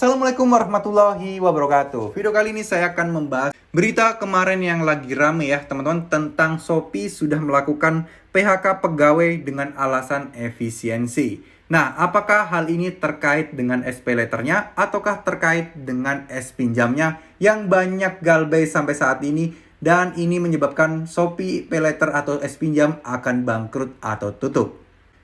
Assalamualaikum warahmatullahi wabarakatuh. Video kali ini saya akan membahas berita kemarin yang lagi rame ya teman-teman, tentang Shopee sudah melakukan PHK pegawai dengan alasan efisiensi. Nah, apakah hal ini terkait dengan SPayLater-nya ataukah terkait dengan S-Pinjamnya yang banyak galbay sampai saat ini, dan ini menyebabkan Shopee PayLater atau S-Pinjam akan bangkrut atau tutup?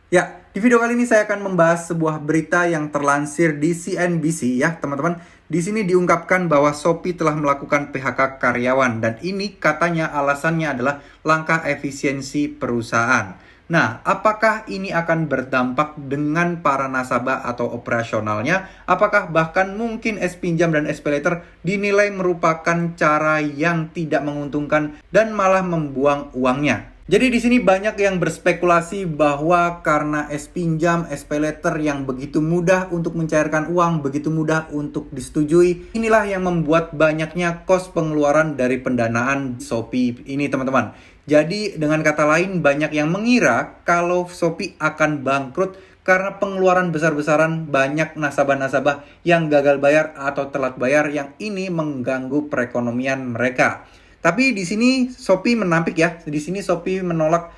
Ya, di video kali ini saya akan membahas sebuah berita yang terlansir di CNBC ya teman-teman. Di sini diungkapkan bahwa Shopee telah melakukan PHK karyawan, dan ini katanya alasannya adalah langkah efisiensi perusahaan. Nah, apakah ini akan berdampak dengan para nasabah atau operasionalnya? Apakah bahkan mungkin S-Pinjam dan SPayLater dinilai merupakan cara yang tidak menguntungkan dan malah membuang uangnya? Jadi di sini banyak yang berspekulasi bahwa karena S-Pinjam, SPayLater yang begitu mudah untuk mencairkan uang, begitu mudah untuk disetujui, inilah yang membuat banyaknya kos pengeluaran dari pendanaan Shopee ini teman-teman. Jadi dengan kata lain, banyak yang mengira kalau Shopee akan bangkrut karena pengeluaran besar-besaran banyak nasabah-nasabah yang gagal bayar atau telat bayar, yang ini mengganggu perekonomian mereka. Tapi di sini Shopee menampik ya. Di sini Shopee menolak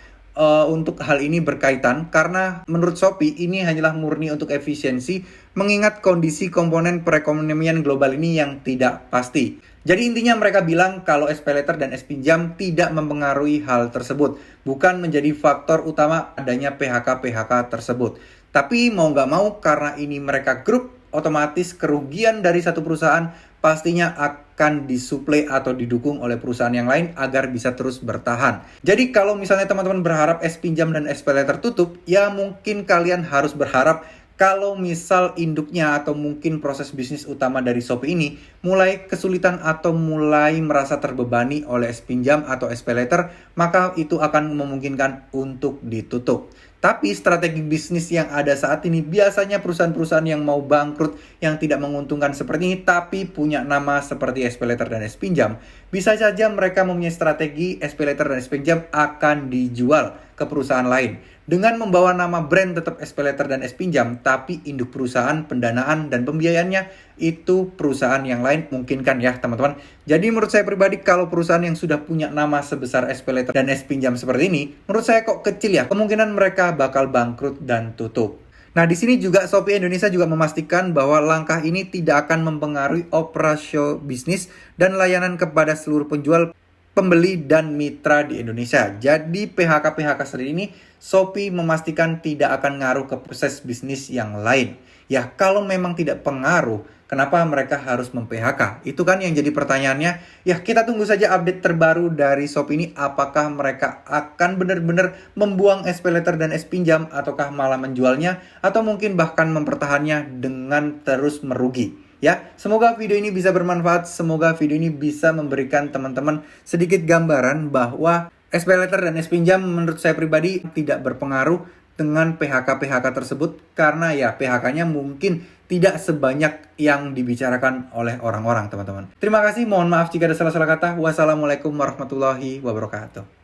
untuk hal ini berkaitan, karena menurut Shopee ini hanyalah murni untuk efisiensi mengingat kondisi komponen perekonomian global ini yang tidak pasti. Jadi intinya mereka bilang kalau SPayLater dan S-Pinjam tidak mempengaruhi hal tersebut, bukan menjadi faktor utama adanya PHK tersebut. Tapi mau nggak mau, karena ini mereka grup, otomatis kerugian dari satu perusahaan pastinya akan disuplai atau didukung oleh perusahaan yang lain agar bisa terus bertahan. Jadi kalau misalnya teman-teman berharap S-Pinjam dan SPayLater tutup, ya mungkin kalian harus berharap kalau misal induknya atau mungkin proses bisnis utama dari Shopee ini mulai kesulitan atau mulai merasa terbebani oleh S-Pinjam atau SPayLater, maka itu akan memungkinkan untuk ditutup. Tapi strategi bisnis yang ada saat ini biasanya perusahaan-perusahaan yang mau bangkrut, yang tidak menguntungkan seperti ini, tapi punya nama seperti SPayLater dan S-Pinjam, bisa saja mereka mempunyai strategi SPayLater dan S-Pinjam akan dijual ke perusahaan lain. Dengan membawa nama brand tetap SPayLater dan S-Pinjam, tapi induk perusahaan, pendanaan, dan pembiayaannya itu perusahaan yang lain, mungkin kan ya teman-teman. Jadi menurut saya pribadi, kalau perusahaan yang sudah punya nama sebesar SPayLater dan S-Pinjam seperti ini, menurut saya kok kecil ya kemungkinan mereka bakal bangkrut dan tutup. Nah, di sini juga Shopee Indonesia juga memastikan bahwa langkah ini tidak akan mempengaruhi operasi bisnis dan layanan kepada seluruh penjual, pembeli, dan mitra di Indonesia. Jadi PHK seperti ini Shopee memastikan tidak akan ngaruh ke proses bisnis yang lain. Ya, kalau memang tidak pengaruh, kenapa mereka harus mem-PHK? Itu kan yang jadi pertanyaannya. Ya, kita tunggu saja update terbaru dari Shopee ini. Apakah mereka akan benar-benar membuang SPayLater dan S-Pinjam, ataukah malah menjualnya, atau mungkin bahkan mempertahankannya dengan terus merugi. Ya, semoga video ini bisa bermanfaat. Semoga video ini bisa memberikan teman-teman sedikit gambaran bahwa SPayLater dan S-Pinjam menurut saya pribadi tidak berpengaruh dengan PHK tersebut, karena ya PHK-nya mungkin tidak sebanyak yang dibicarakan oleh orang-orang teman-teman. Terima kasih, mohon maaf jika ada salah-salah kata. Wassalamualaikum warahmatullahi wabarakatuh.